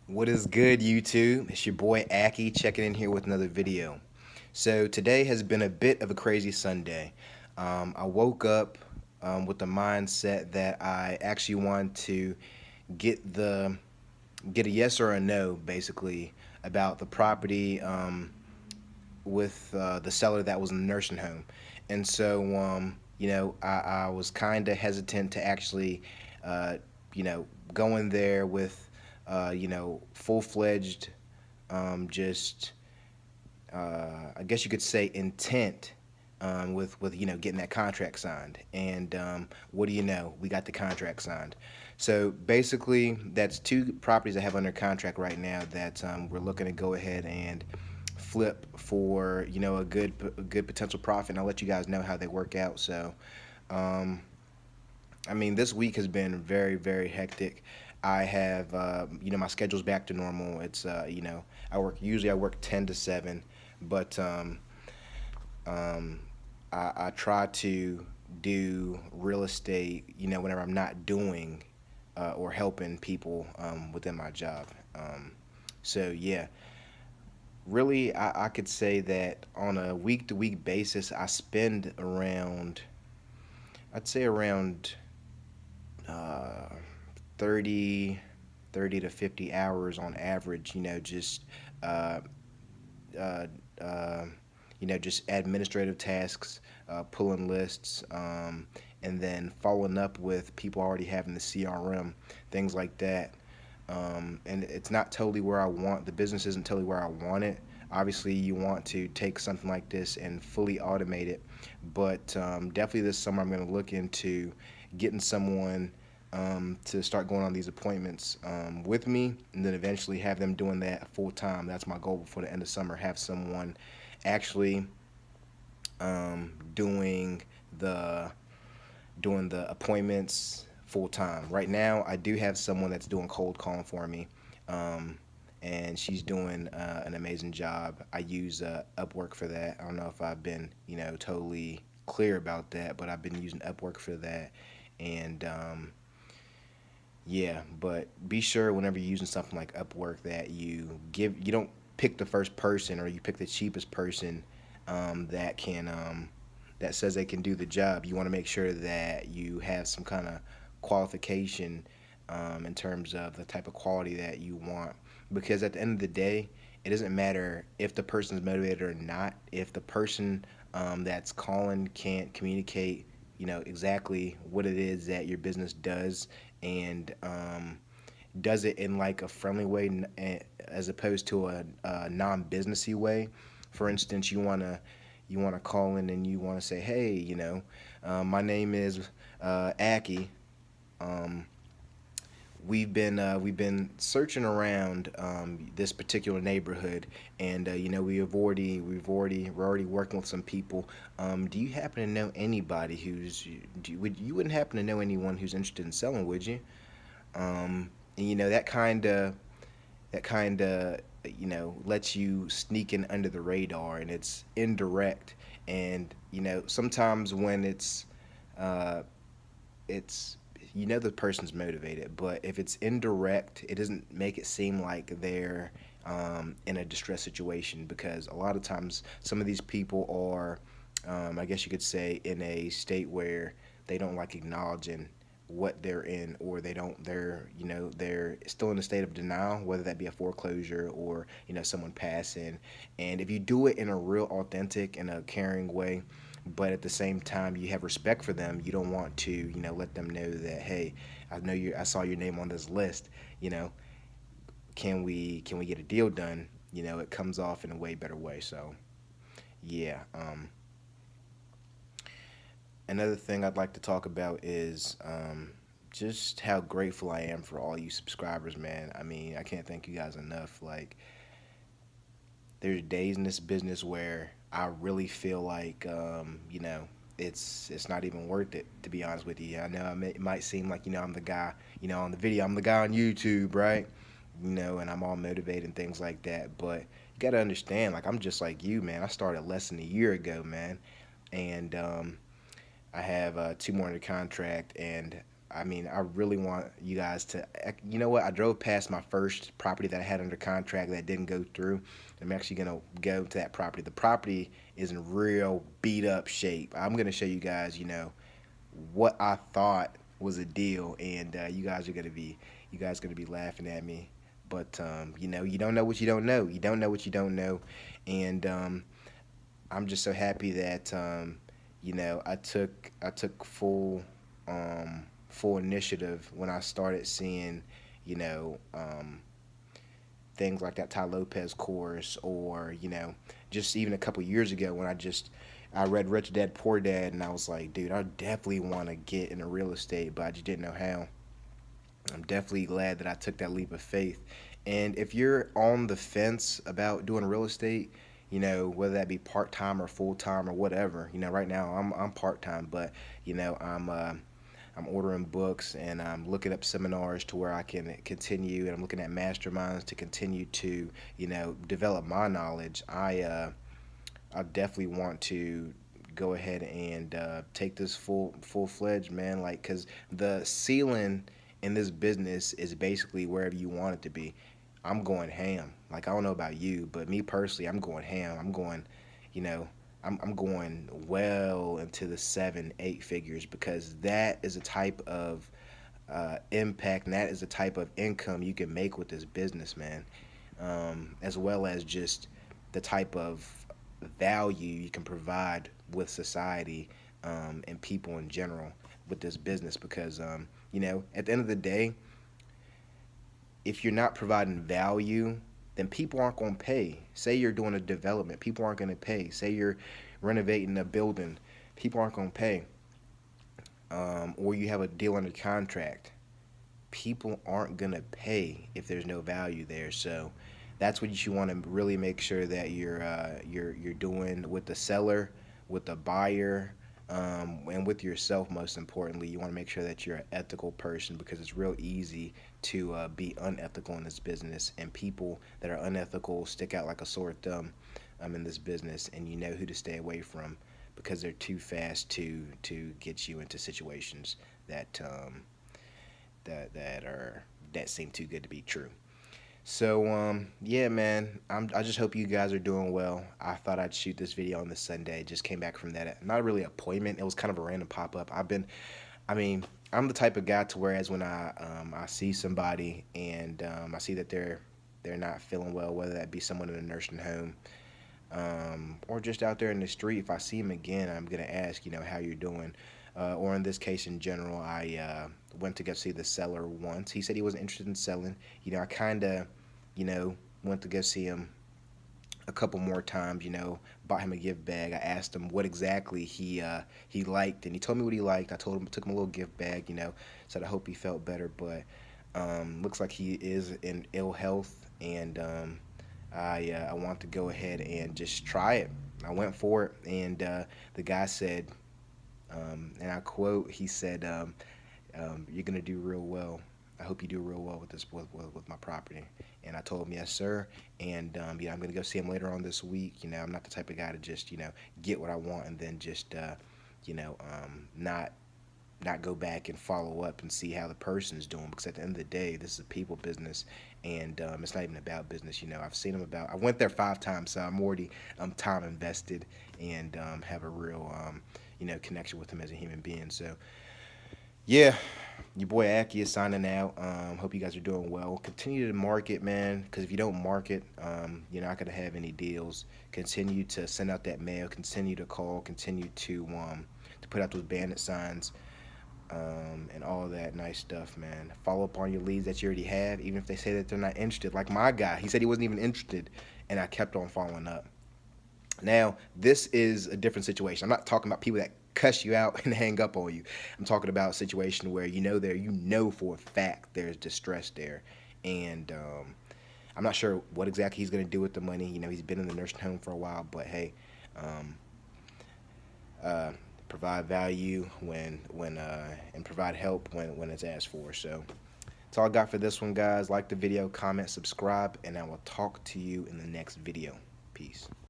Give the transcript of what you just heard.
What is good, YouTube? It's your boy Akie checking in here with another video. So today has been a bit of a crazy Sunday. I woke up with the mindset that I actually want to get the get a yes or a no, basically, about the property with the seller that was in the nursing home. And so, I was kind of hesitant to actually, uh, go in there with, full fledged, just, I guess you could say, intent. With getting that contract signed, and what do you know? We got the contract signed. So basically, that's two properties I have under contract right now that we're looking to go ahead and flip for a good potential profit. And I'll let you guys know how they work out. So, um, I mean, this week has been very, very hectic. I have, my schedule's back to normal. It's, I work 10 to 7, but um, I try to do real estate, whenever I'm not doing or helping people within my job. So yeah, really, I could say that on a week to week basis, I spend around, I'd say around uh, 30, 30 to 50 hours on average, just, uh, uh, uh, just administrative tasks, pulling lists, and then following up with people already having the CRM, things like that. And it's not totally where I want the business isn't totally where I want it. Obviously, you want to take something like this and fully automate it, but definitely this summer I'm going to look into getting someone to start going on these appointments with me, and then eventually have them doing that full time. That's my goal before the end of summer. Have someone actually doing the appointments full time. Right now, I do have someone that's doing cold calling for me, um, and she's doing an amazing job. I use Upwork for that. I don't know if I've been, totally clear about that, but I've been using Upwork for that, and yeah. But be sure whenever you're using something like Upwork that you don't pick the first person or you pick the cheapest person that can that says they can do the job. You want to make sure that you have some kind of qualification in terms of the type of quality that you want. Because at the end of the day, it doesn't matter if the person is motivated or not. If the person that's calling can't communicate, exactly what it is that your business does, and does it in like a friendly way as opposed to a non-businessy way. For instance, you want to call in and you want to say, hey, my name is Akie. Um, we've been searching around this particular neighborhood, and we're already working with some people. Do you happen to know anybody you wouldn't happen to know anyone who's interested in selling, would you? And that kind of lets you sneak in under the radar, and it's indirect. And sometimes when uh, it's the person's motivated, but if it's indirect, it doesn't make it seem like they're in a distress situation, because a lot of times some of these people are, I guess you could say, in a state where they don't like acknowledging what they're in, or they're still in a state of denial, whether that be a foreclosure or someone passing. And if you do it in a real authentic and a caring way, but at the same time you have respect for them, you don't want to let them know that, hey, I saw your name on this list, you know can we get a deal done. It comes off in a way better way. So yeah. Another thing I'd like to talk about is just how grateful I am for all you subscribers, man. I mean, I can't thank you guys enough. Like, there's days in this business where I really feel like, it's not even worth it, to be honest with you. I know it might seem like, I'm the guy, on the video, I'm the guy on YouTube, right? And I'm all motivated and things like that. But you got to understand, like, I'm just like you, man. I started less than a year ago, man. And I have two more under contract, and I mean, I really want you guys to, you know what? I drove past my first property that I had under contract that didn't go through. I'm actually going to go to that property. The property is in real beat up shape. I'm going to show you guys, what I thought was a deal, and you guys going to be laughing at me. But you don't know what you don't know. You don't know what you don't know, and I'm just so happy that I took full initiative when I started seeing you know um, things like that Ty Lopez course, or just even a couple years ago when I read Rich Dad Poor Dad, and I was like, dude, I definitely want to get into real estate, but I just didn't know how. I'm definitely glad that I took that leap of faith. And if you're on the fence about doing real estate, whether that be part time or full time or whatever, right now I'm part time, but I'm ordering books and I'm looking up seminars to where I can continue, and I'm looking at masterminds to continue to develop my knowledge. I definitely want to go ahead and take this full fledged, man. Like, cause the ceiling in this business is basically wherever you want it to be. I'm going ham. Like, I don't know about you, but me personally, I'm going ham. I'm going, you know, I'm going well into the 7, 8 figures, because that is a type of impact, and that is the type of income you can make with this business, man. As well as just the type of value you can provide with society, and people in general with this business. Because at the end of the day, if you're not providing value, then people aren't going to pay. Say you're doing a development, people aren't going to pay. Say you're renovating a building, people aren't going to pay. Or you have a deal under contract, people aren't going to pay if there's no value there. So that's what you want to really make sure that you're doing with the seller, with the buyer, and with yourself. Most importantly, you want to make sure that you're an ethical person, because it's real easy to be unethical in this business, and people that are unethical stick out like a sore thumb in this business, and you know who to stay away from, because they're too fast to get you into situations that that seem too good to be true. So yeah, man, I just hope you guys are doing well. I thought I'd shoot this video on this Sunday. Just came back from that, not really an appointment. It was kind of a random pop up. I mean, I'm the type of guy to whereas when I see somebody and I see that they're not feeling well, whether that be someone in a nursing home, or just out there in the street. If I see him again, I'm gonna ask, how you're doing. Or in this case, in general, I went to go see the seller once. He said he wasn't interested in selling. I kind of, went to go see him a couple more times. Bought him a gift bag. I asked him what exactly he liked, and he told me what he liked. I took him a little gift bag. Said I hope he felt better, but looks like he is in ill health, and I want to go ahead and just try it. I went for it, and the guy said, and I quote, he said, "You're gonna do real well. I hope you do real well with this with my property." And I told him, "Yes, sir." And I'm gonna go see him later on this week. I'm not the type of guy to just get what I want and then just not go back and follow up and see how the person's doing, because at the end of the day, this is a people business, and it's not even about business. I've seen them I went there 5 times, so I'm already time invested, and have a real connection with him as a human being. So yeah, your boy Akie is signing out. Hope you guys are doing well. Continue to market, man, because if you don't market, you're not gonna have any deals. Continue to send out that mail. Continue to call. Continue to put out those bandit signs, and all of that nice stuff, man. Follow up on your leads that you already have, even if they say that they're not interested. Like my guy, he said he wasn't even interested, and I kept on following up. Now, this is a different situation. I'm not talking about people that cuss you out and hang up on you. I'm talking about a situation where for a fact there's distress there, and I'm not sure what exactly he's going to do with the money. He's been in the nursing home for a while, but hey, um, uh, provide value and provide help when it's asked for. So that's all I got for this one, guys. Like the video, comment, subscribe, and I will talk to you in the next video. Peace.